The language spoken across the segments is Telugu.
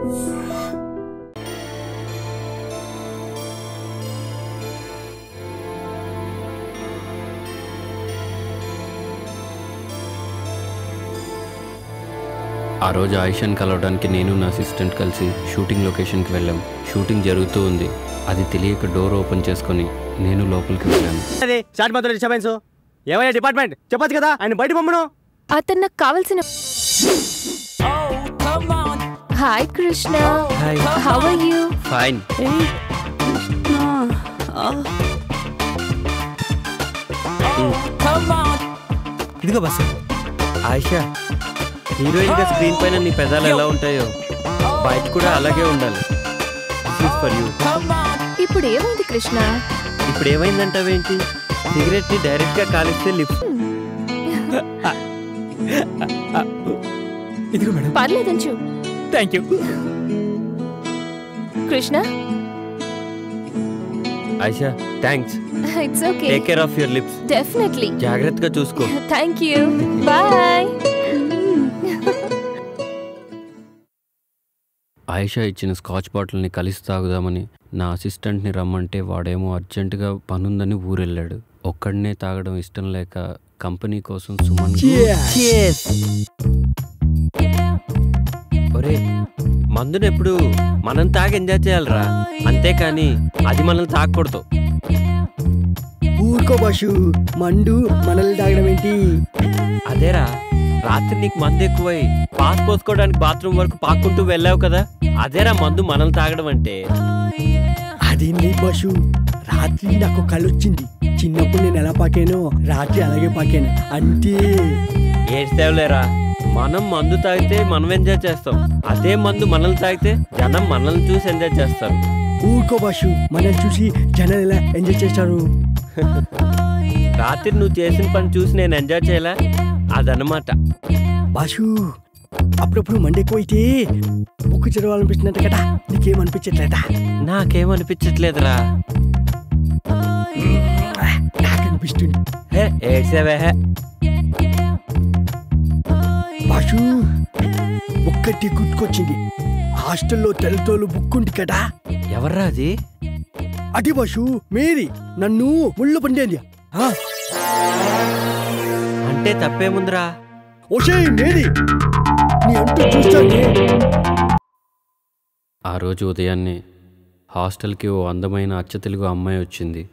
ఆ రోజు ఆయిషాని కలవడానికి నేను నా అసిస్టెంట్ కలిసి షూటింగ్ లొకేషన్కి వెళ్ళాం. షూటింగ్ జరుగుతూ ఉంది. అది తెలియక డోర్ ఓపెన్ చేసుకొని నేను లోపలికి వెళ్ళాను. అదే షార్ట్ మాత్రం డిస్టర్బెన్స్. ఏమయ్యా డిపార్ట్మెంట్ చెప్పచ్చు కదా, ఆయన బయట పంపను. అతను నాకు కావాల్సిన. Hi Krishna. Hi. How are you? Fine. ఇదిగో బస్. ఆయిషా, హీరోయిన్ గా స్క్రీన్ పైన నీ పెదాలు ఎలా ఉంటాయో బయట కూడా అలాగే ఉండాలి. For you. ఇప్పుడు ఏమైంది కృష్ణ? ఇప్పుడు ఏమైందంటావేంటి? సిగరెట్ ని డైరెక్ట్ గా కాలిస్తే లిప్స్. ఇదిగో మేడం. పర్లేదంచు. Thank you. Krishna. Ayesha thanks. It's okay. Take care of your lips. Definitely. జాగ్రత్తగా చూసుకో. Thank you. బాయ్. ఆయిషా ఇచ్చిన స్కాచ్ బాటిల్ని కలిసి తాగుదామని నా అసిస్టెంట్ని రమ్మంటే వాడేమో అర్జెంటుగా పనుందని ఊరెళ్ళాడు. ఒక్కడనే తాగడం ఇష్టం లేక కంపెనీ కోసం సుమన్. ఒరే, మందుని ఎప్పుడు మనం తాగి ఎంజాయ్ చేయాలరా, అంతేకాని అది మనల్ని తాగకూడదు. ఊరుకో బాషు, మండు మనల్ని తాగడం ఏంటి? అదేరా, రాత్రి నీకు మందు ఎక్కువై పాస్ పోసుకోవడానికి బాత్రూమ్ వరకు పాక్కుంటూ వెళ్ళావు కదా, అదేరా మందు మనల్ని తాగడం అంటే. అదేం లేదు బాషు, రాత్రి నాకు కళ్ళొచ్చింది. చిన్నప్పుడు నేను ఎలా పాకానో రాత్రి అలాగే పాకాను అంటే. ఏడ్చేవులేరా, మనం మందు తాగితే మనం ఎంజాయ్ చేస్తాం, అదే మందు మనల్ని తాగితే జనం మనల్ని చూసి ఎంజాయ్ చేస్తారు. ఊరుకో బాషు, మనల్ని చూసి జనాలు ఎలా ఎంజాయ్ చేస్తారు? రాత్రి నువ్వు చేసిన పని చూసి నేను ఎంజాయ్ చేయలే, అదనమాట. బాషు, అప్పుడప్పుడు మండి ఎక్కువైతే బుక్కు చదవాలనిపిస్తుందంట కదా, నీకేమనిపించట్లేదా? నాకేమనిపించట్లేదురా. నాకనిపిస్తుంది. ఏడ్చేవే. బాషు, ఒక్కటి గుర్తుకొచ్చింది. హాస్టల్లో తెల్లతోలు బుక్ ఉంది కదా. ఎవర్రా అది? అది బాషు, మేరీ నన్ను ముళ్ళు పండేది. అంటే తప్పేముందిరా? ఓషే మేరీ, నీ అంటూ చూస్తానే. ఆ రోజు ఉదయాన్నే హాస్టల్కి ఓ అందమైన అచ్చ తెలుగు అమ్మాయి వచ్చింది.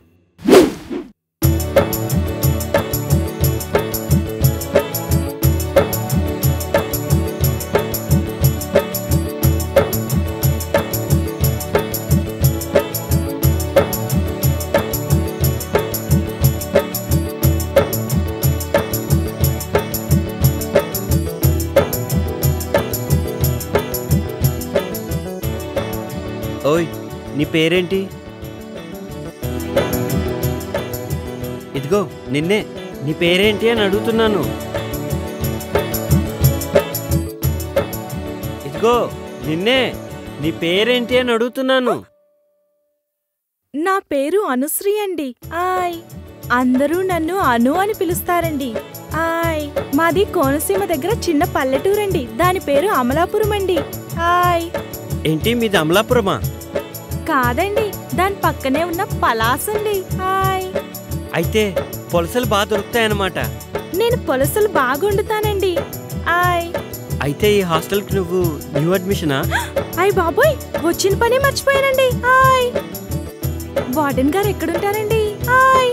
ఓయ్, నీ పేరేంటి? ఇదిగో నిన్నే, నీ పేరేంటి అని అడుగుతున్నాను. ఇదిగో నిన్నే, నీ పేరేంటి అని అడుగుతున్నాను. నా పేరు అనుశ్రీ అండి. ఆయ్, అందరూ నన్ను అను అని పిలుస్తారండి. ఆయ్, మాది కోనసీమ దగ్గర చిన్న పల్లెటూరండి. దాని పేరు అమలాపురం అండి. ఆయ్. ఏంటి, మీది అమలాపురమా? కాదండి, దాని పక్కనే ఉన్న పలాస్ అండి. ఆయ్. అయితే పొలసలు బాగా దొరుకుతాయన్నమాట. నేను పొలసలు బాగా వండుతానండి. ఆయ్. అయితే ఈ హాస్టల్కి నువ్వు న్యూ అడ్మిషనా? ఆయ్ బాబోయ్, వచ్చిన పని మర్చిపోయానండి. ఆయ్. వార్డెన్ గారు ఎక్కడుంటారండి? ఆయ్.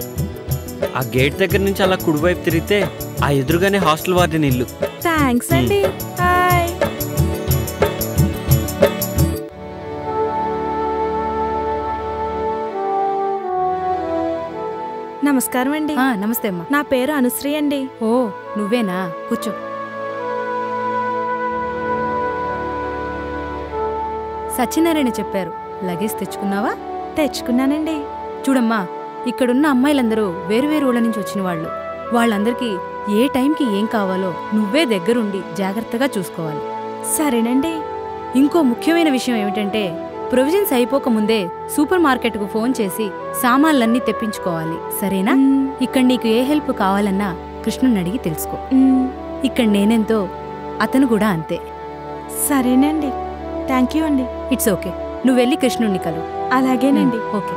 ఆ గేట్ దగ్గర నుంచి అలా కుడివైపు తిరిగితే ఆ ఎదురుగానే హాస్టల్ వార్డెన్ ఇల్లు. థ్యాంక్స్ అండి. ఆయ్. నమస్కారం అండి. నమస్తే అమ్మా. నా పేరు అనుశ్రీ అండి. ఓ, నువ్వేనా? కూర్చో. సత్యనారాయణ చెప్పారు. లగేజ్ తెచ్చుకున్నావా? తెచ్చుకున్నానండి. చూడమ్మా, ఇక్కడున్న అమ్మాయిలందరూ వేరువేరు ఊళ్ళ నుంచి వచ్చిన వాళ్ళు. వాళ్ళందరికీ ఏ టైంకి ఏం కావాలో నువ్వే దగ్గరుండి జాగ్రత్తగా చూసుకోవాలి. సరేనండి. ఇంకో ముఖ్యమైన విషయం ఏమిటంటే, ప్రొవిజన్స్ అయిపోకముందే సూపర్ మార్కెట్కు ఫోన్ చేసి సామాన్లన్నీ తెప్పించుకోవాలి, సరేనా? ఇక్కడ నీకు ఏ హెల్ప్ కావాలన్నా కృష్ణుని అడిగి తెలుసుకో. ఇక్కడ నేనెంతో, అతను కూడా అంతే. సరేనండి. థ్యాంక్ యూ అండి. It's okay. నువ్వు వెళ్ళి కృష్ణుణ్ణి కలు. అలాగేనండి. ఓకే.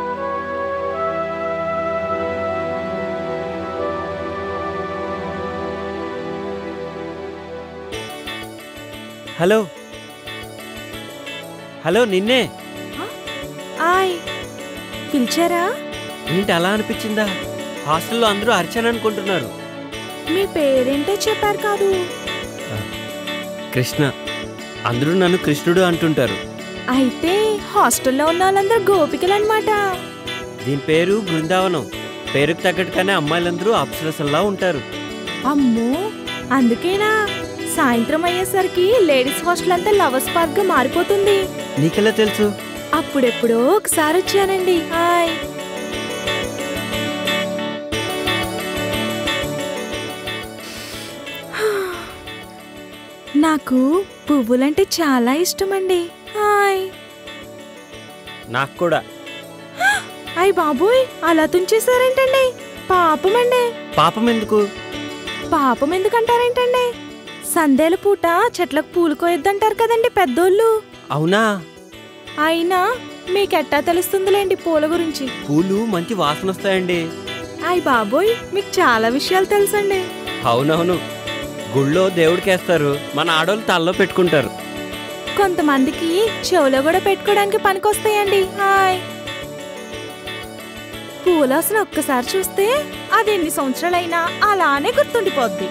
హలో హలో, నిన్నే. ఆయ్, పిలిచారా? ఏంటి అలా అనిపించిందా? హాస్టల్లో అందరూ అర్చన అనుకుంటున్నారు. మీ పేరేంటో చెప్పారు కాదు. కృష్ణ. అందరూ నన్ను కృష్ణుడు అంటుంటారు. అయితే హాస్టల్లో ఉన్న వాళ్ళందరూ గోపికలన్నమాట. దీని పేరు బృందావనం. పేరుకు తగ్గట్టుగానే అమ్మాయిలందరూ అప్సరసల్లా ఉంటారు. అమ్మో, అందుకేనా సాయంత్రం అయ్యేసరికి లేడీస్ హాస్టల్ అంతా లవర్స్ పార్క్ గా మారిపోతుంది? నీకెలా తెలుసు? అప్పుడెప్పుడో ఒకసారి వచ్చానండి. హాయ్. నాకు పువ్వులంటే చాలా ఇష్టమండి. హాయ్. నాకు కూడా. అయ్ బాబోయ్, అలా తుంచేశారేంటండి? పాపమండి. పాపం ఎందుకు? పాపం ఎందుకంటారేంటండి? సందేల పూట చెట్లకు పూలు కోయొద్దంటారు కదండి పెద్దోళ్ళు. అవునా? అయినా మీకెట్టా తెలుస్తుందిలేండి పూల గురించి. పూలు మంచి వాసన వస్తాయండి. అయ్ బాబోయ్, మీకు చాలా విషయాలు తెలుసండి. అవునవును. గుళ్ళో దేవుడికేస్తారు, మన ఆడోళ్ళు తలలో పెట్టుకుంటారు. కొంతమందికి చెవులో కూడా పెట్టుకోవడానికి పనికొస్తాయండి. హాయ్. పూలాసన ఒక్కసారి చూస్తే అది ఎన్ని సంవత్సరాలైనా అలానే గుర్తుండిపోద్ది.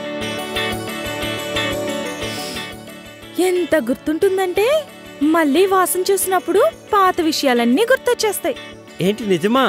ఎంత గుర్తుంటుందంటే మళ్ళీ వాసన చూసినప్పుడు పాత విషయాలన్నీ గుర్తొచ్చేస్తాయి. ఏంటి నిజమా?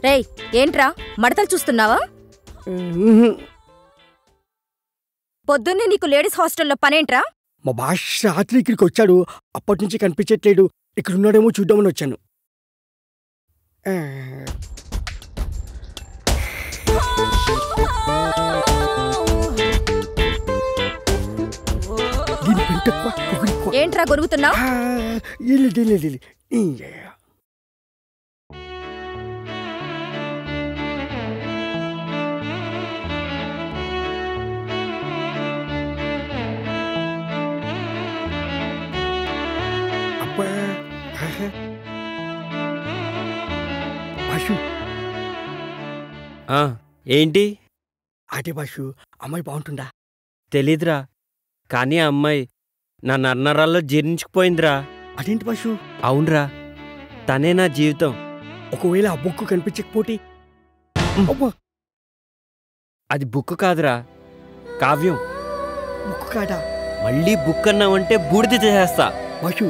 రేయ్, ఏంట్రా మడతలు చూస్తున్నావా? పొద్దున్నే నీకు లేడీస్ హాస్టల్లో పనేంట్రా? మా బాష్ రాత్రి ఇక్కడికి వచ్చాడు. అప్పటి నుంచి కనిపించట్లేడు. ఇక్కడ ఉన్నాడేమో చూద్దామని వచ్చాను. ఏంట్రా గొరుగుతున్నావు? ఏంటి? అదే బాషు, అమ్మాయి బాగుంటుందా? తెలీదురా, కానీ ఆ అమ్మాయి నా నన్నరాల్లో జీర్ణించుకుపోయిందిరా. అదేంటి బాషు? అవునరా, తనే నా జీవితం. ఒకవేళ ఆ బుక్ కనిపించకపోతే? అది బుక్ కాదురా, కావ్యం. బుక్ కాదా? మళ్ళీ బుక్ అన్నావంటే బూడిద చేసేస్తా. బాషు,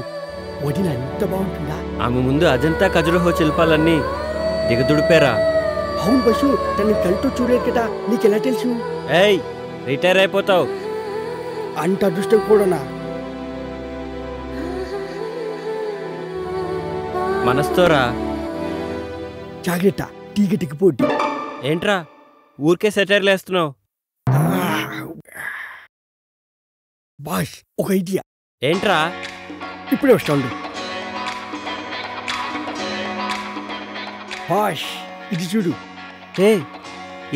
వదిన ఎంత బాగుంటుందా? ఆమె ముందు అజంతా ఖజురహో శిల్పాలన్నీ దిగదుడిపారా. అవును బస్సు, తనని కళ్ళతో చూడలేదు కదా, నీకెలా తెలుసు? ఏయ్, రిటైర్ అయిపోతావు. అంత అదృష్టం కూడానా? మనస్తోరా. జాగ్రత్త, టీగటికి పోటీ. ఏంట్రా ఊరికే సెటైర్లు వేస్తున్నావు? బాష్, ఒక ఐడియా. ఏంట్రా? ఇప్పుడే వస్తాండు. బాష్, ఇది చూడు. ఏ,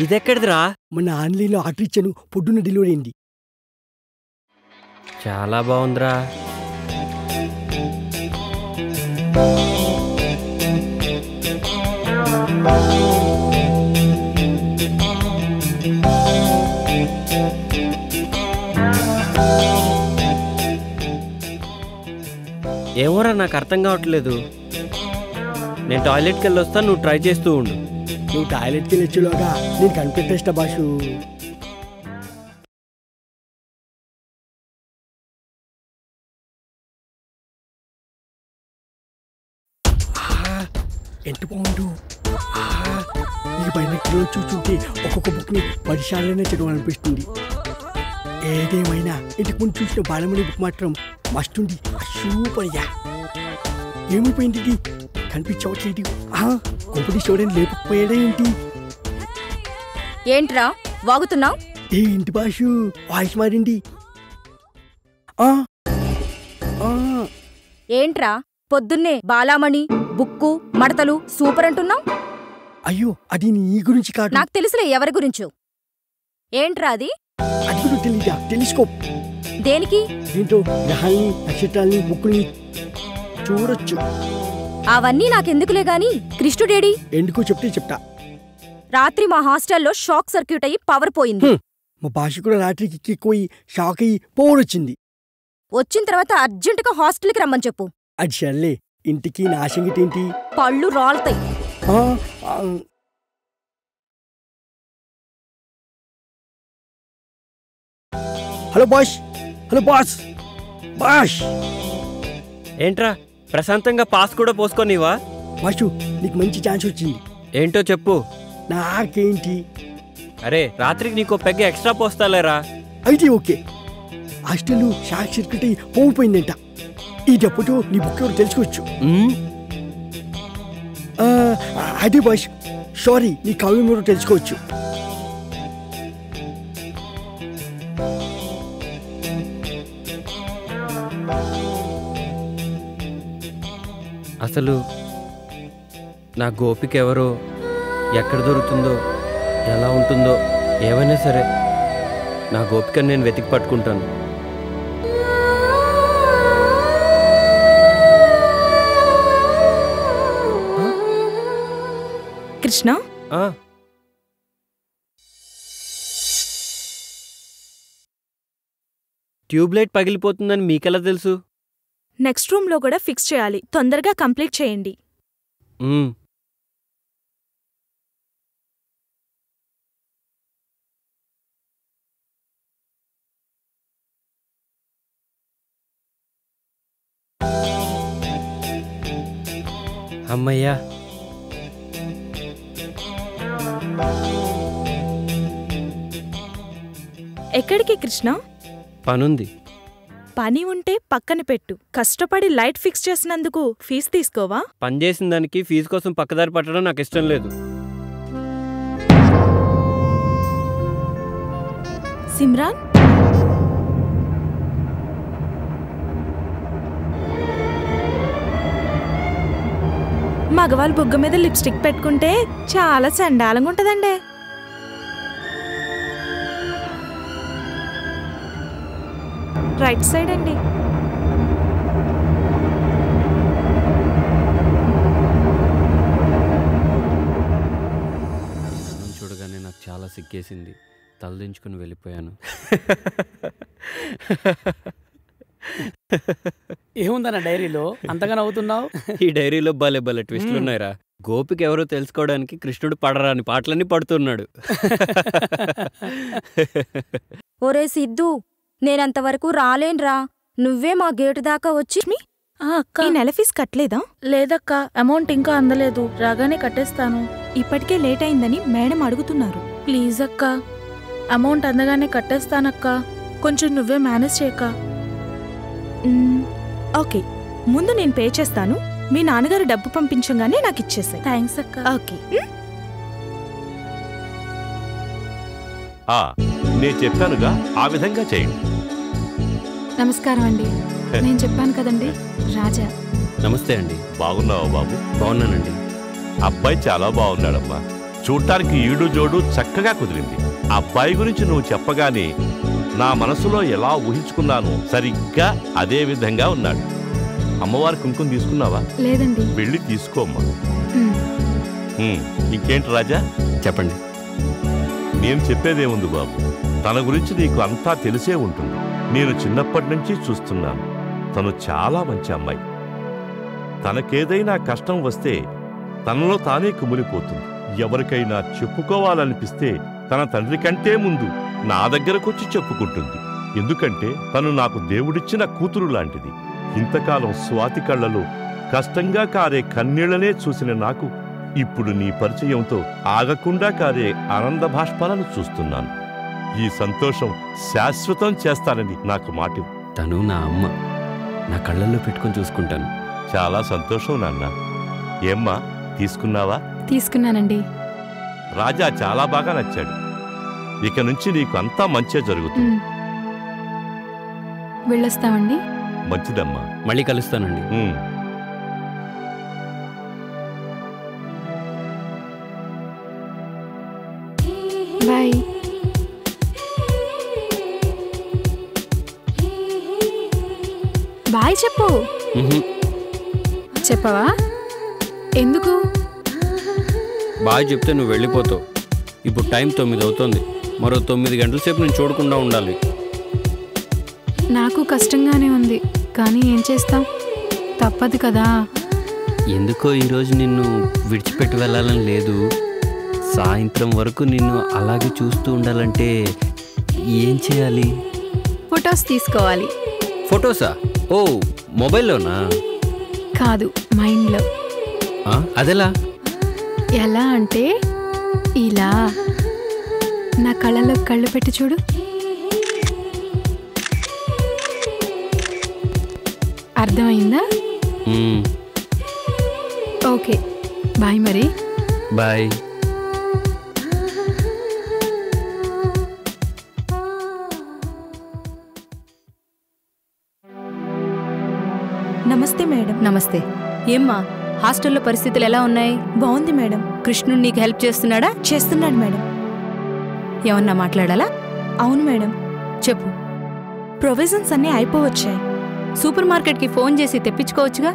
ఇదెక్కడిదిరా? మన ఆన్లైన్లో ఆర్డర్ ఇచ్చాను, పొద్దున్న డెలివరీ అయింది. చాలా బాగుందిరా. ఏమోరా, నాకు అర్థం కావట్లేదు. నేను టాయిలెట్కి వెళ్ళి వస్తాను, నువ్వు ట్రై చేస్తూ ఉండు. నువ్వు టాయిలెట్కి వెళ్ళొచ్చులోగా నేను కనిపెట్టేస్తా బాషు. ఎంత బాగుండు. ఈ బైనక్లో చూస్తుంటే ఒక్కొక్క బుక్ని 10 సార్లైనా చదవాలనిపిస్తుంది. ఏదేమైనా ఇంటికి ముందు చూసిన బాలమణి బుక్ మాత్రం మస్తుంది. సూపర్గా. ఏమైపోయింది ఇది? కనిపించవట్లేదు. కొంపటి చూడని లేకపోయాడా ఏంటి? ఏంట్రా వాగుతున్నావు? ఏంటి బాషు వాయిస్ మారింది? ఏంట్రా పొద్దున్నే బాలామణి బుక్కు మడతలు సూపర్ అంటున్నావు? అయ్యో అది నీ గురించి కాదు. నాకు తెలుసులే ఎవరి గురించో. ఏంట్రా అది? అది కూడా తెలీదా? టెలిస్కోప్. దేనికి? దీంతో గ్రహాల్ని నక్షత్రాల్ని బుక్కుల్ని చూడొచ్చు. అవన్నీ నాకెందుకులే గాని కృష్ణుడేడి? ఎందుకో చెప్తే చెప్తా. రాత్రి మా హాస్టల్లో షాక్ సర్క్యూట్ అయ్యి పవర్ పోయింది. మా భాష కూడా రాత్రికి ఎక్కిపోయి షాక్ అయ్యి పోవడొచ్చింది. వచ్చిన తర్వాత అర్జెంటుగా హాస్టల్కి రమ్మని చెప్పు. అది సర్లే, ఇంటికి నా సంగతి ఏంటి? పళ్ళు రాలుతాయి. హలో బాష్. Hello boss. బాష్ ఏంట్రా ప్రశాంతంగా పాస్ కూడా పోసుకోనివా? బాషు నీకు మంచి ఛాన్స్ వచ్చింది. ఏంటో చెప్పు. నాకేంటి? అరే రాత్రికి నీకో పెగ్గ ఎక్స్ట్రా పోస్తాలేరా. అయితే ఓకే. హాస్టల్ షాక్ సర్క్యూట్ అయ్యి పోయిపోయిందంట. ఈ డబ్బుతో నీ బుక్ ఎవరు తెలుసుకోవచ్చు. అదే బాష్, సారీ, నీ కావ్యం ఎవరో తెలుసుకోవచ్చు. అసలు నా గోపిక ఎవరో, ఎక్కడ దొరుకుతుందో, ఎలా ఉంటుందో ఏమైనా సరే నా గోపికను నేను వెతికి పట్టుకుంటాను. కృష్ణ, ట్యూబ్లైట్ పగిలిపోతుందని మీకెలా తెలుసు? నెక్స్ట్ రూమ్లో కూడా ఫిక్స్ చేయాలి. తొందరగా కంప్లీట్ చేయండి. అమ్మయ్యా. ఎక్కడికి కృష్ణ? పనుంది. పని ఉంటే పక్కన పెట్టు. కష్టపడి లైట్ ఫిక్స్ చేసినందుకు ఫీజు తీసుకోవా? పని చేసిన దానికి ఫీజు కోసం పక్కదారి పట్టడం నాకు ఇష్టం లేదు. సిమ్రాన్, మగవాళ్ళు బుగ్గ మీద లిప్స్టిక్ పెట్టుకుంటే చాలా చండాలంగా ఉంటదండి. రైట్ సైడ్ అండి. చూడగానే నాకు చాలా సిగ్గేసింది. తలదించుకుని వెళ్ళిపోయాను. ఏముందన్న డైరీలో అంతగా నవ్వుతున్నావు? ఈ డైరీలో భలే భలే ట్విస్టులు ఉన్నాయిరా. గోపిక ఎవరో తెలుసుకోవడానికి కృష్ణుడు పడరాని పాటలన్నీ పడుతున్నాడు. ఒరే సిద్ధు, నేనంతవరకు రాలేన్రా. నువ్వే మా గేటు దాకా వచ్చి అక్క, ఈ నెల ఫీజు కట్టలేదా? లేదక్క, అమౌంట్ ఇంకా అందలేదు. రాగానే కట్టేస్తాను. ఇప్పటికే లేట్ అయిందని మేడం అడుగుతున్నారు. ప్లీజ్ అక్క, అమౌంట్ అందగానే కట్టేస్తానక్క. కొంచెం నువ్వే మేనేజ్ చేయక. ఓకే, ముందు నేను పే చేస్తాను. మీ నాన్నగారు డబ్బు పంపించగానే నాకు ఇచ్చేసాయి. థ్యాంక్స్ అక్క. ఓకే. నేను చెప్పానుగా, ఆ విధంగా చేయండి. నమస్కారం అండి. నేను చెప్పాను కదండి, రాజా. నమస్తే అండి. బాగున్నావా బాబు? బాగున్నానండి. అబ్బాయి చాలా బాగున్నాడమ్మా. చూడటానికి ఈడు జోడు చక్కగా కుదిరింది. అబ్బాయి గురించి నువ్వు చెప్పగానే నా మనసులో ఎలా ఊహించుకున్నానో సరిగ్గా అదే విధంగా ఉన్నాడు. అమ్మవారి కుంకుమ తీసుకున్నావా? లేదండి. వెళ్ళి తీసుకోమ్మా. ఇంకేంటి రాజా? చెప్పండి. నేను చెప్పేదేముంది బాబు, తన గురించి నీకు అంతా తెలిసే ఉంటుంది. నేను చిన్నప్పటి నుంచి చూస్తున్నాను. తను చాలా మంచి అమ్మాయి. తనకేదైనా కష్టం వస్తే తనలో తానే కుమిలిపోతుంది. ఎవరికైనా చెప్పుకోవాలనిపిస్తే తన తండ్రి కంటే ముందు నా దగ్గరకొచ్చి చెప్పుకుంటుంది. ఎందుకంటే తను నాకు దేవుడిచ్చిన కూతురు లాంటిది. ఇంతకాలం స్వాతి కళ్ళలో కష్టంగా కారే కన్నీళ్లనే చూసిన నాకు ఇప్పుడు నీ పరిచయంతో ఆగకుండా కారే ఆనంద భాష్పాలను చూస్తున్నాను. ఈ సంతోషం శాశ్వతం చేస్తానని నాకు మాట. తను నా అమ్మ, నా కళ్ళల్లో పెట్టుకొని చూసుకుంటాను. చాలా సంతోషం నాన్న. ఏమ్మా, తీసుకున్నావా? తీసుకున్నానండి. రాజా చాలా బాగా నచ్చాడు. ఇక నుంచి నీకు అంతా మంచే జరుగుతుంది. వెళ్ళొస్తామండి. మంచిదమ్మా. మళ్ళీ కలుస్తానండి. బాయ్. బాయ్ చెప్పు. చెప్పవా? ఎందుకు? బాయ్ చెప్తే నువ్వు వెళ్ళిపోతావు. ఇప్పుడు టైం 9 అవుతుంది. మరో 9 గంటల సేపు నేను చూడకుండా ఉండాలి. నాకు కష్టంగానే ఉంది, కానీ ఏం చేస్తాం, తప్పదు కదా. ఎందుకో ఈరోజు నిన్ను విడిచిపెట్టి వెళ్ళాలని లేదు. సాయంత్రం వరకు నిన్ను అలాగే చూస్తూ ఉండాలంటే ఏం చేయాలి? ఫొటోస్ తీసుకోవాలి. ఫొటోసా? ఓ, మొబైల్లోనా? కాదు, మైండ్లో. అదెలా? ఎలా అంటే ఇలా నా కళ్ళలో కళ్ళు పెట్టి చూడు. అర్థమైందా? Okay, bye. మరి బాయ్. నమస్తే మేడం. నమస్తే. ఏమ్మా, హాస్టల్లో పరిస్థితులు ఎలా ఉన్నాయి? బాగుంది మేడం. కృష్ణుడు నీకు హెల్ప్ చేస్తున్నాడా? చేస్తున్నాడు మేడం. ఏమన్నా మాట్లాడాలా? అవును మేడం. చెప్పు. ప్రొవిజన్స్ అన్నీ అయిపోవచ్చాయి. సూపర్ మార్కెట్కి ఫోన్ చేసి తెప్పించుకోవచ్చుగా?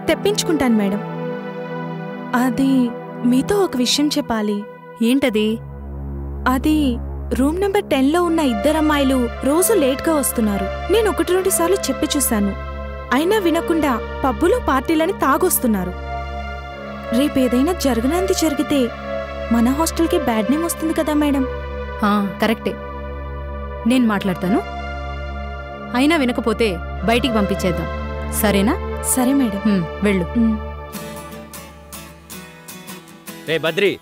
తెప్పించుకుంటాను మేడం. అది మీతో ఒక విషయం చెప్పాలి. ఏంటది? అది రూమ్ నెంబర్ 10లో ఉన్న 2 అమ్మాయిలు రోజు లేట్గా వస్తున్నారు. నేను 1-2 సార్లు చెప్పి చూశాను, అయినా వినకుండా పబ్బులు పార్టీలని తాగొస్తున్నారు. రేపేదైనా జరగనంది జరిగితే మన హాస్టల్కి బ్యాడ్ నేమ్ వస్తుంది కదా మేడం. కరెక్టే, నేను మాట్లాడతాను. అయినా వినకపోతే బయటికి పంపించేద్దాం, సరేనా? సరే మేడం. వెళ్ళు. రే బద్రి.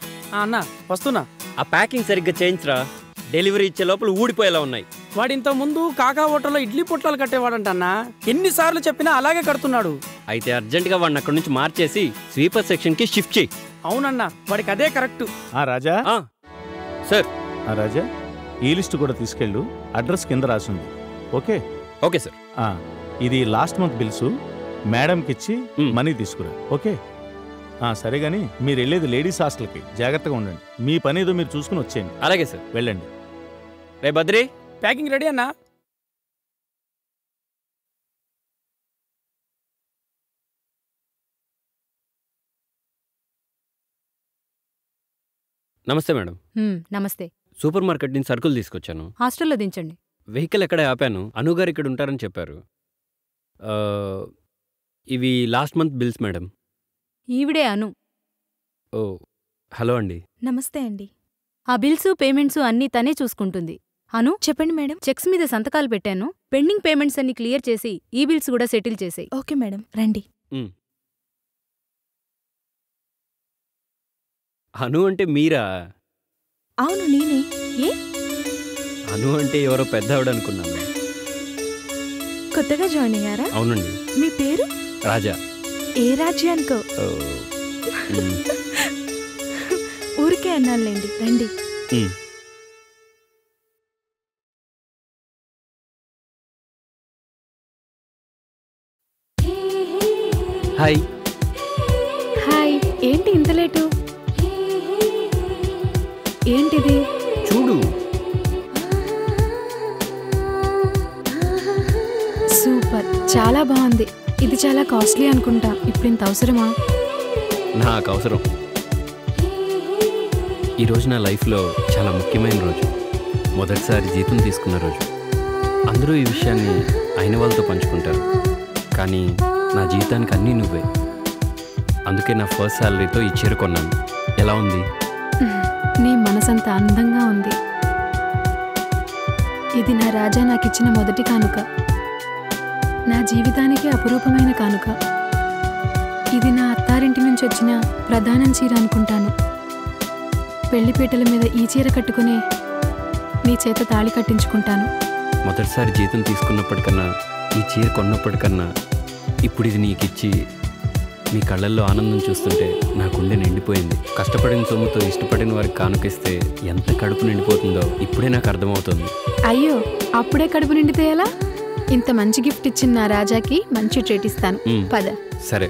అన్నా వస్తున్నా. ఆ ప్యాకింగ్ సరిగ్గా చేయించరా, డెలివరీ ఇచ్చే లోపల ఊడిపోయేలా ఉన్నాయి. వాడి ఇంత ముందు కాకా హోటల్లో ఇడ్లీ పొట్లాలు కట్టేవాడంట అన్నా. ఎన్నిసార్లు చెప్పినా అలాగే కడుతున్నాడు. అయితే అర్జెంటుగా వాడిని అక్కడి నుంచి మార్చేసి స్వీపర్ సెక్షన్ కి షిఫ్ట్ చేయి. అవునన్నా, వాడికి అదే కరెక్ట్. రాజా. సార్. రాజా, ఈ లిస్ట్ కూడా తీసుకెళ్ళు. అడ్రస్ కింద రాసింది. ఓకే? Okay sir. ఇది లాస్ట్ మంత్ బిల్స్. మేడంకి ఇచ్చి మనీ తీసుకురా. ఓకే? సరే గాని మీరు వెళ్ళేది లేడీస్ హాస్టల్కి, జాగ్రత్తగా ఉండండి. మీ పని ఏదో మీరు చూసుకుని వచ్చేయండి. అలాగే సార్. వెళ్ళండి. రే బద్రి, ప్యాకింగ్ రెడీ అన్నా? నమస్తే మేడం. నమస్తే. సూపర్ మార్కెట్ నుంచి సరుకులు తీసుకొచ్చాను. హాస్టల్లో దించండి. వెహికల్ ఎక్కడే ఆపాను. అనుగారు ఇక్కడ ఉంటారని చెప్పారు. ఇవి లాస్ట్ మంత్ బిల్స్ మేడం. ఈవిడే అను. ఓ, హలో అండి. నమస్తే అండి. ఆ బిల్సు పేమెంట్సు అన్నీ తనే చూసుకుంటుంది. అను, చెప్పండి మేడం. చెక్స్ మీద సంతకాలు పెట్టాను. పెండింగ్ పేమెంట్స్ అన్ని క్లియర్ చేసి ఈ బిల్స్ కూడా సెటిల్ చేసేయి. ఓకే మేడం, రండి. అను అంటే మీరా? అవును, నేనే. ఏ? అను అంటే ఎవరో పెద్ద ఆవిడ అనుకున్నాను. కొత్తగా జాయిన్ అయ్యారా? అవునండి. మీ పేరు? రాజా. ఏ రాజ్యానికో? ఊరికే అన్నానులేండి, రండి. హాయ్. హాయ్. ఏంటి ఇంత లేటు? ఏంటిది? చూడు. సూపర్, చాలా బాగుంది. ఇది చాలా కాస్ట్లీ అనుకుంటా. ఇప్పుడు ఇంత అవసరమా? నాకు అవసరం. ఈరోజు నా లైఫ్లో చాలా ముఖ్యమైన రోజు. మొదటిసారి జీతం తీసుకున్న రోజు. అందరూ ఈ విషయాన్ని అయిన వాళ్ళతో పంచుకుంటారు, కానీ నా జీవితానికి అన్నీ నువ్వే. అందుకే నా ఫస్ట్ శాలరీతో ఈ చీర కొన్నాను. ఎలా ఉంది? నీ మనసంత అందంగా ఉంది. ఇది నా రాజా నాకిచ్చిన మొదటి కానుక, నా జీవితానికి అపురూపమైన కానుక. ఇది నా అత్తారింటి నుంచి వచ్చిన ప్రధానం చీర అనుకుంటాను. పెళ్లిపీటల మీద ఈ చీర కట్టుకునే నీ చేత తాళి కట్టించుకుంటాను. మొదటిసారి జీతం తీసుకున్నప్పటికన్నా, ఈ చీర కొన్నప్పటికన్నా, ఇప్పుడు ఇది నీకిచ్చి మీ కళ్ళల్లో ఆనందం చూస్తుంటే నా గుండె నిండిపోయింది. కష్టపడిన సొమ్ముతో ఇష్టపడిన వారికి కానుకిస్తే ఎంత కడుపు నిండిపోతుందో ఇప్పుడే నాకు అర్థమవుతుంది. అయ్యో, అప్పుడే కడుపు నిండితే ఎలా? ఇంత మంచి గిఫ్ట్ ఇచ్చిన నా రాజాకి మంచి ట్రీట్ ఇస్తాను. పద. సరే.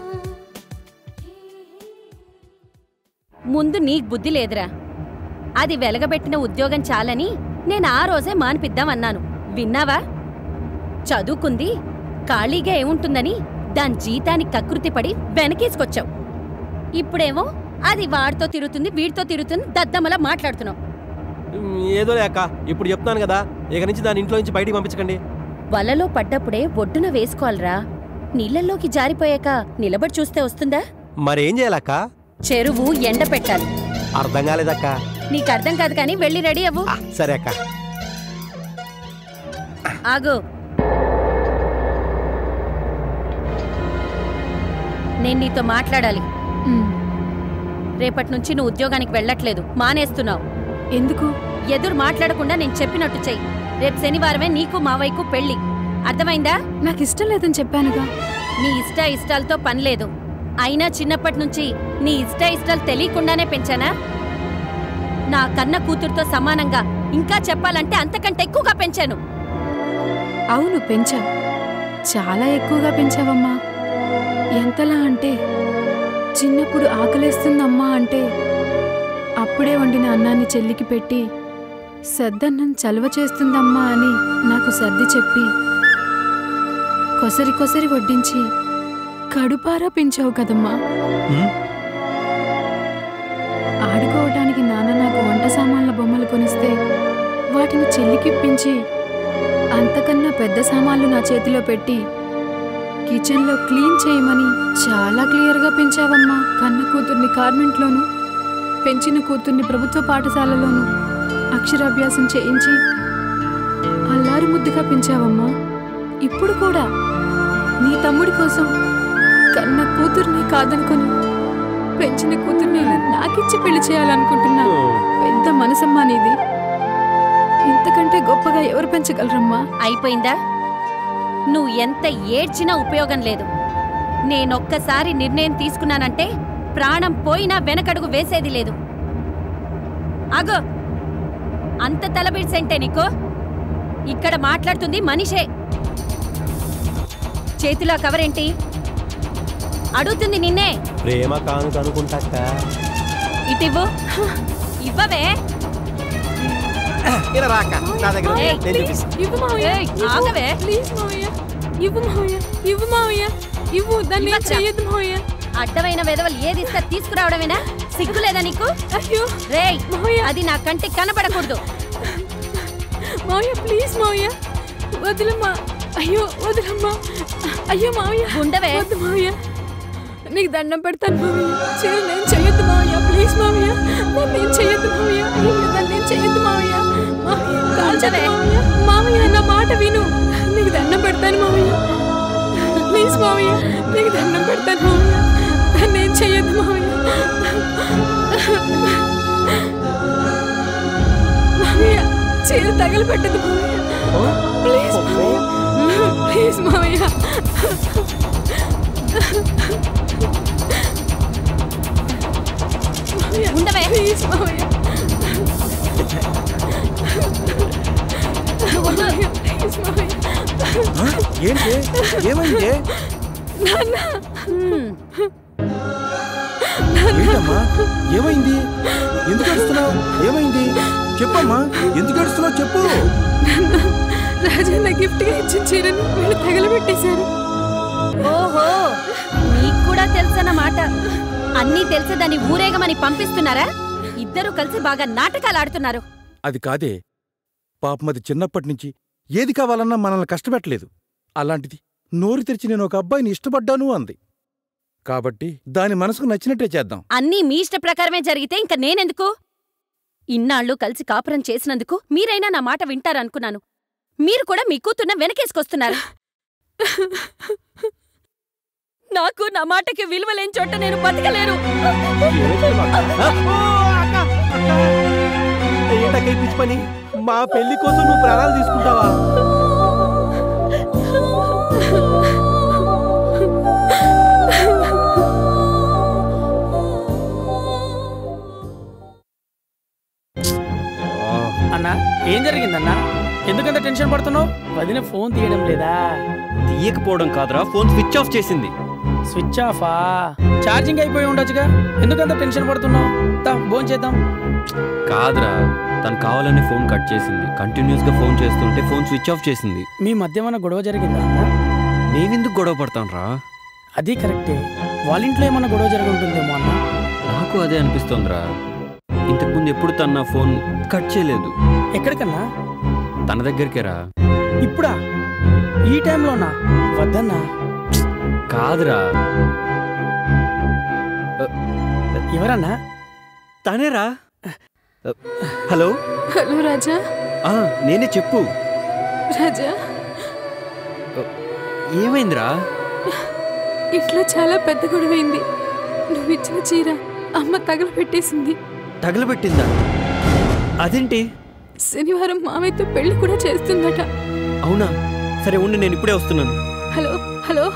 ముందు నీకు బుద్ధి లేదురా. అది వెలగబెట్టిన ఉద్యోగం చాలని నేను ఆ రోజే మానిపిద్దామన్నాను. విన్నావా? చదువుకుంది ఖాళీగా ఏముంటుందని దాని జీతానికి కకృతిపడి వెనకేసుకొచ్చావు. ఇప్పుడేమో అది వాడితో తిరుగుతుంది, వీడితో తిరుగుతుంది, దద్దమ్మలా మాట్లాడుతున్నావు. ఏదో లేక ఇప్పుడు చెప్తాను కదా, ఇక నుంచి దాని ఇంట్లో నుంచి బయటికి పంపించకండి. వలలో పడ్డప్పుడే ఒడ్డున వేసుకోవాలరా. నీళ్ళల్లోకి జారిపోయాక నిలబడి చూస్తే వస్తుందా? మరేం చేయాలక్క? చెరువు ఎండ పెట్టాలి. అర్థం కాలేదక్క. నీకు అర్థం కాదు కానీ వెళ్ళి రెడీ అవ్వు. సరే అక్క. ఆగు. నేను నీతో మాట్లాడాలి. రేపటి నుంచి నువ్వు ఉద్యోగానికి వెళ్ళట్లేదు, మానేస్తున్నావు. ఎందుకు? ఎదురు మాట్లాడకుండా నేను చెప్పినట్టు చెయ్యి. రేపు శనివారమే నీకు మావయ్యకు పెళ్లి. అర్థమైందా? నాకు ఇష్టం లేదని చెప్పానుగా. నీ ఇష్టాలతో పని లేదు. అయినా చిన్నప్పటి నుంచి నీ ఇష్టాలు తెలియకుండానే పెంచానా? నా కన్న కూతురుతో సమానంగా, ఇంకా చెప్పాలంటే అంతకంటే ఎక్కువగా పెంచాను. అవును, పెంచావు. చాలా ఎక్కువగా పెంచావమ్మా. ఎంతలా అంటే చిన్నప్పుడు ఆకలేస్తుందమ్మా అంటే అప్పుడే వండిన అన్నాన్ని చెల్లికి పెట్టి సద్దన్నం చలువ చేస్తుందమ్మా అని నాకు సర్ది చెప్పి కొసరి కొసరి వడ్డించి కడుపారా పెంచావు కదమ్మా. ఆడుకోవటానికి నాన్న నాకు వంట సామాన్ల బొమ్మలు కొనిస్తే వాటిని చెల్లికిప్పించి అంతకన్నా పెద్ద సామాన్లు నా చేతిలో పెట్టి కిచెన్లో క్లీన్ చేయమని చాలా క్లియర్గా పెంచావమ్మా. కన్న కూతుర్ని కాన్వెంట్లోను, పెంచిన కూతుర్ని ప్రభుత్వ పాఠశాలలోను అక్షరాభ్యాసం చేయించి అల్లారు ముద్దుగా పెంచావమ్మా. ఇప్పుడు కూడా నీ తమ్ముడి కోసం కన్న కూతుర్ని కాదనుకొని పెంచిన కూతుర్ని నాకిచ్చి పెళ్లి చేయాలనుకుంటున్నా. పెద్ద మనసమ్మా నీది. ఇంతకంటే గొప్పగా ఎవరు పెంచగలరమ్మా? అయిపోయిందా? నువ్వు ఎంత ఏడ్చినా ఉపయోగం లేదు. నేనొక్కసారి నిర్ణయం తీసుకున్నానంటే ప్రాణం పోయినా వెనకడుగు వేసేది లేదు. ఆగో, అంత తలబిడ్సంటే నీకు? ఇక్కడ మాట్లాడుతుంది మనిషే. చేతిలో కవరేంటి? అడుగుతుంది నిన్నే. ప్రేమ కానుక అనుకుంటాక. ఇటివ్వు. ఇవ్వవే. అడ్డమైన వెదవలు ఏది ఇస్తా తీసుకురావడమేనా? సిగ్గులేదా నీకు? రేయ్, అది నా కంటికి కనబడకూడదు. మావయ్య, ప్లీజ్ మావయ్య, వదిలమ్మా. అయ్యో వదిలమ్మా. అయ్యో మావయ్య, ఉండవే. వద్దు మావయ్య, నీకు దండం పెడతాను మావయ్య. చీర నేను చెయ్యొద్దు మావయ్య, ప్లీజ్ మావయ్య. నేను చెయ్యొద్దు మావయ్య. నేను చెయ్యొద్దు మావయ్య. కాల్చవే మావయ్య, నా మాట విను. నీకు దండం పెడతాను మావయ్య, ప్లీజ్ మావయ్య. నీకు దండం పెడతాను మావయ్య. నేను చెయ్యొద్దు మావయ్య. మావయ్య, చీర తగలబెట్టదు మావయ్య. ప్లీజ్ మావయ్య, ప్లీజ్ మావయ్య. ఉండవే. ప్లీజ్ మావయ్య. ఏంటి? ఏమైంది? ఏంటమ్మా, ఏమైంది? ఎందుకు ఏడుస్తున్నావు? ఏమైంది చెప్పమ్మా. ఎందుకు ఏడుస్తున్నావు చెప్పు. రాజన్న గిఫ్ట్ గా ఇచ్చిన చీరని వీళ్ళు తగలబెట్టేశారు. ఓహో, నీకు కూడా తెలుసన్నమాట. అన్నీ తెలిసేదాన్ని ఊరేగమని పంపిస్తున్నారా? ఇద్దరు కలిసి బాగా నాటకాలు ఆడుతున్నారు. అది కాదే పాపం, అది చిన్నప్పటి నుంచి ఏది కావాలన్నా మనల్ని కష్టపెట్టలేదు. అలాంటిది నోరు తెరిచి నేను ఒక అబ్బాయిని ఇష్టపడ్డాను అంది. కాబట్టి దాని మనసుకు నచ్చినట్టే చేద్దాం. అన్నీ మీ ఇష్ట ప్రకారమే జరిగితే ఇంక నేనెందుకు? ఇన్నాళ్ళు కలిసి కాపురం చేసినందుకు మీరైనా నా మాట వింటారనుకున్నాను. మీరు కూడా మీ కూతున్న వెనకేసుకొస్తున్నారు. నాకు నా మాటకి విలువ లేని చోట నేను బతకలేను. ఏంటక్క ఈ పిచ్చి పని? మా పెళ్లి కోసం నువ్వు ప్రాణాలు తీసుకుంటావా? అన్నా ఏం జరిగిందన్నా? ఎందుకంత టెన్షన్ పడుతున్నావు? వదిన ఫోన్ తీయడం లేదా? తీయకపోవడం కాదురా, ఫోన్ స్విచ్ ఆఫ్ చేసింది. స్విచ్ ఆఫా? ఛార్జింగ్ అయిపోయి ఉండొచ్చుగా, ఎందుకంత టెన్షన్ పడుతున్నావు? ఫోన్ చేద్దాం. కాదురా, తను కావాలని ఫోన్ కట్ చేసింది. కంటిన్యూస్ గా ఫోన్ చేస్తుంటే ఫోన్ స్విచ్ ఆఫ్ చేసింది. మీ మధ్య ఏమైనా గొడవ జరిగిందా అన్న? నేనెందుకు గొడవ పడతాను రా? అది కరెక్టే, వాళ్ళ ఇంట్లో ఏమన్నా గొడవ జరుగుంటుందేమో అన్న. నాకు అదే అనిపిస్తోందిరా. ఇంతకుముందు ఎప్పుడు తన నా ఫోన్ కట్ చేయలేదు. ఎక్కడికన్నా? తన దగ్గరికే రా. ఇప్పుడా? ఈ టైంలోనా? వద్దన్నా. కాదురా. ఎవరన్నా? తనేరా. హలో హలో రాజా. నేనే, చెప్పు. రాజా ఏమైందిరా? ఇట్లా చాలా పెద్ద గొడవైంది. నువ్వు ఇచ్చిన చీర అమ్మ తగలబెట్టేసింది. తగలబెట్టిందా? అదేంటి? శనివారం మామయ్యతో పెళ్లి కూడా చేస్తుందట. అవునా? సరే ఉండి, నేను ఇప్పుడే వస్తున్నాను. Hello hello.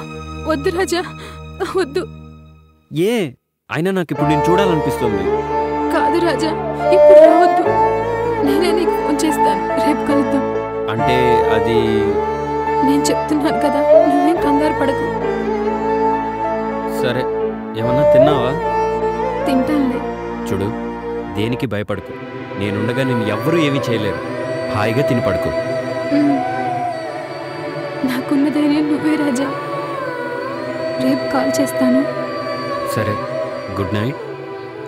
వద్దు రాజా, వద్దు. ఏ అయినా నాకు ఇప్పుడు నేను చూడాలనిపిస్తుంది. కాదు రాజా, ఇప్పుడు రావద్దు. నేనే నీకు ఫోన్ చేస్తాను, రేపు కలుద్దాం. అంటే అది నేను చెప్తున్నాను కదా, నువ్వేం కంగారు పడకు. సరే, ఏమన్నా తిన్నావా? తింటానులే. చూడు, దేనికి భయపడకు. నేనుండగా నేను ఎవ్వరూ ఏమీ చేయలేరు. హాయిగా తిని పడుకో. నాకున్న ధైర్యం నువ్వే రాజా. రేపు కాల్ చేస్తాను. సరే, గుడ్ నైట్.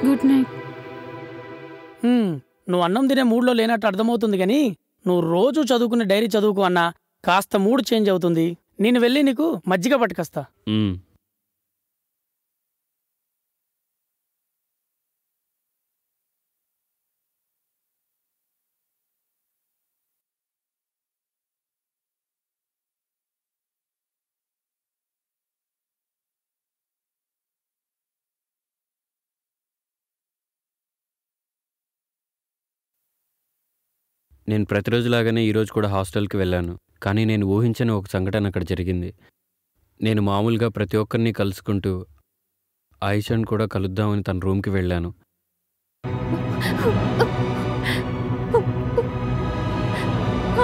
Good night. నువ్వు అన్నం తినే మూడ్లో లేనట్టు అర్థమవుతుంది కానీ నువ్వు రోజు చదువుకునే డైరీ చదువుకు అన్నా కాస్త మూడ్ చేంజ్ అవుతుంది. నేను వెళ్ళి నీకు మజ్జిగ పట్టుకొస్తా. నేను ప్రతిరోజులాగానే ఈరోజు కూడా హాస్టల్కి వెళ్ళాను. కానీ నేను ఊహించని ఒక సంఘటన అక్కడ జరిగింది. నేను మామూలుగా ప్రతి ఒక్కరిని కలుసుకుంటూ ఆయిషాను కూడా కలుద్దామని తన రూమ్కి వెళ్ళాను.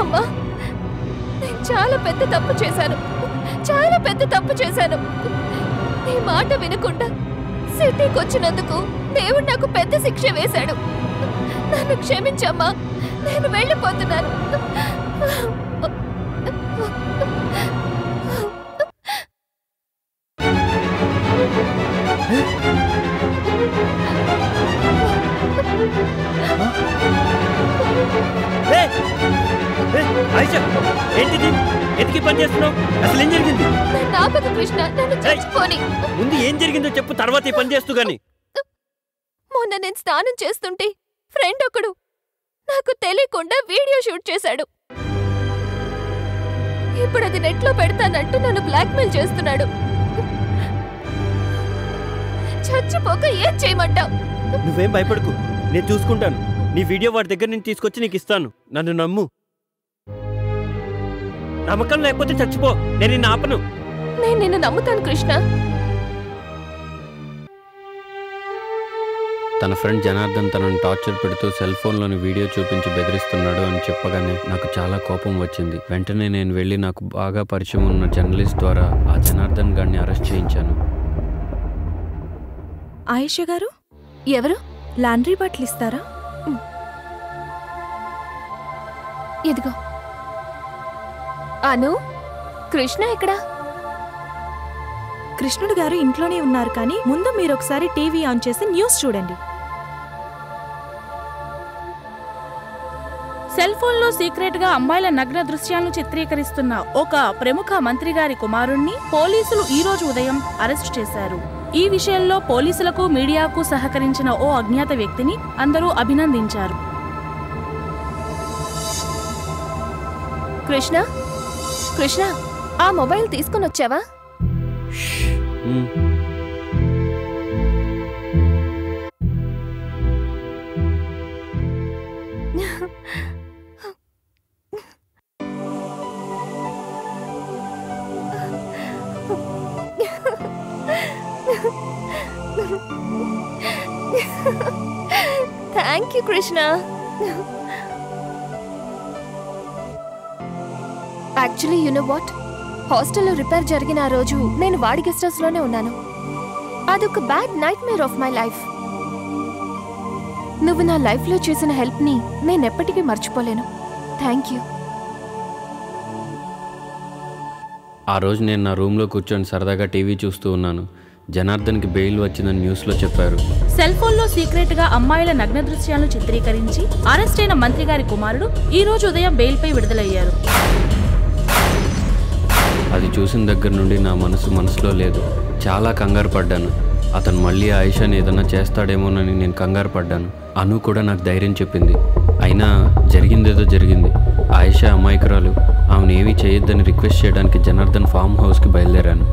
అమ్మా, నేను చాలా పెద్ద తప్పు చేశాను. చాలా పెద్ద తప్పు చేశాను. నీ మాట వినకుండా సిటీకి వచ్చినందుకు దేవుడు నాకు పెద్ద శిక్ష వేశాడు. నన్ను క్షమించమ్మా, నేను వెళ్ళిపోతున్నాను. ఏంటిది? ఎందుకు పని చేస్తున్నావు? అసలు ఏం జరిగింది? కృష్ణ, నన్ను చచ్చిపోని. ముందు ఏం జరిగిందో చెప్పు, తర్వాత ఈ పని చేస్తూ గాని. మొన్న నేను స్నానం చేస్తుంటే ఫ్రెండ్ ఒకడు నాకు తెలియకుండా వీడియో షూట్ చేశాడు. ఇప్పుడు అది నెట్లో పెడతానంటూ నన్ను బ్లాక్మెయిల్ చేస్తున్నాడు. చచ్చిపోక ఏం చేయమంటావు? నువ్వేం భయపడకు, నేను చూసుకుంటాను. నీ వీడియో వాడి దగ్గర నేను తీసుకొచ్చి నీకు ఇస్తాను. నన్ను నమ్ము. నమ్మకం లేకపోతే చచ్చిపో, నేను నిన్ను ఆపను. నేను నిన్ను నమ్ముతాను కృష్ణ. తన ఫ్రెండ్ జనార్దన్ తనను టార్చర్ పెడుతూ సెల్ ఫోన్లోని వీడియో చూపించి బెదిరిస్తున్నాడు అని చెప్పగానే నాకు చాలా కోపం వచ్చింది. వెంటనే నేను వెళ్ళి నాకు బాగా పరిచయం ఉన్న జర్నలిస్ట్ ద్వారా ఆ జనార్దన్ గారిని అరెస్ట్ చేయించాను. ఆయిషా గారు? ఎవరు? లాండ్రీ బట్టలు ఇస్తారా? ఎదిగో. అను, కృష్ణ ఎక్కడా? కృష్ణుడు గారు ఇంట్లోనే ఉన్నారు, కానీ ముందు మీరు ఒకసారి టీవీ ఆన్ చేసి న్యూస్ చూడండి. సెల్ ఫోన్లో సీక్రెట్ గా అమ్మాయిల నగ్న దృశ్యాలను చిత్రీకరిస్తున్న ఒక ప్రముఖ మంత్రి గారి కుమారుణ్ణి పోలీసులు ఈ రోజు ఉదయం అరెస్టు చేశారు. ఈ విషయంలో పోలీసులకు, మీడియాకు సహకరించిన ఓ అజ్ఞాత వ్యక్తిని అందరూ అభినందించారు. కృష్ణ, కృష్ణ, ఆ మొబైల్ తీసుకుని వచ్చావా? Thank you Krishna. Actually you know what, హాస్టల్లో రిపేర్ జరిగిన ఆ రోజు నేను వాడి గెస్ట్ హౌస్లోనే ఉన్నాను. అదొక bad nightmare of my life. నువ్వు నా లైఫ్లో చేసిన హెల్ప్ని నేను ఎప్పటికీ మర్చిపోలేను. Thank you. ఆ రోజు నేను నా రూమ్లో కూర్చొని సరదాగా టీవీ చూస్తూ ఉన్నాను. జనార్దన్కి బెయిల్ వచ్చిందని న్యూస్లో చెప్పారు. సెల్ ఫోన్లో సీక్రెట్ గా అమ్మాయిల నగ్న దృశ్యాలను చిత్రీకరించి అరెస్ట్ అయిన మంత్రి గారి కుమారుడు ఈ రోజు ఉదయం బెయిల్పై విడుదలయ్యారు. అది చూసిన దగ్గర నుండి నా మనసులో లేదు. చాలా కంగారు పడ్డాను. అతను మళ్ళీ ఆయిషాని ఏదన్నా చేస్తాడేమోనని నేను కంగారు పడ్డాను. అను కూడా నాకు ధైర్యం చెప్పింది. అయినా జరిగిందేదో జరిగింది. ఆయిషా అమాయకురాలు. ఆమెను ఏమీ చేయొద్దని రిక్వెస్ట్ చేయడానికి జనార్దన్ ఫామ్ హౌస్కి బయలుదేరాను.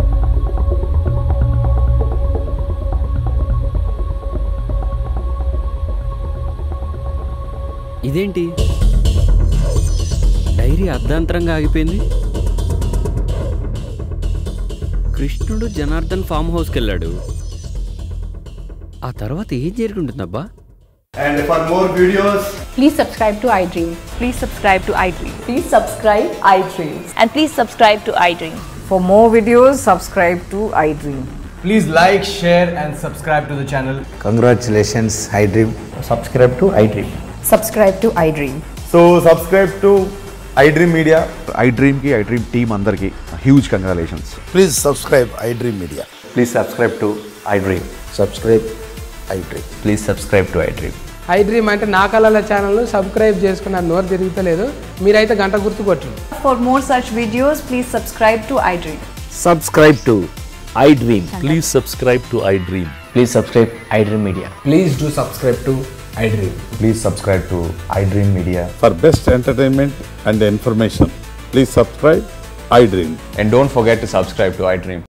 ఇదేంటి డైరీ అర్ధాంతరంగా ఆగిపోయింది? కృష్ణుడు జనార్దన్ ఫామ్ హౌస్కి వెళ్ళాడు. ఆ తర్వాత ఏం జరుగుతుందబ్బా? And for more videos, please subscribe to iDream. Please subscribe to iDream. Please subscribe iDream. And please subscribe to iDream. For more videos, subscribe to iDream. please like, share and subscribe to the channel. Congratulations, iDream. Subscribe to iDream. Subscribe to iDream. So subscribe to iDream Media. iDream ki iDream team andarki huge congratulations. Please subscribe iDream Media. Please subscribe to iDream. Subscribe iDream. Please subscribe to iDream. iDream అంటే నా కళల ఛానల్ను సబ్స్క్రైబ్ చేసుకున్న నోరు తిరుగుతలేదు. మీరైతే గంట గుర్తు కొట్టండి. For more such videos, please subscribe to iDream. Subscribe to iDream. Please subscribe to iDream. Please subscribe iDream Media. Please do subscribe to iDream. Please subscribe to iDream Media. For best entertainment and information, please subscribe iDream. And don't forget to subscribe to iDream.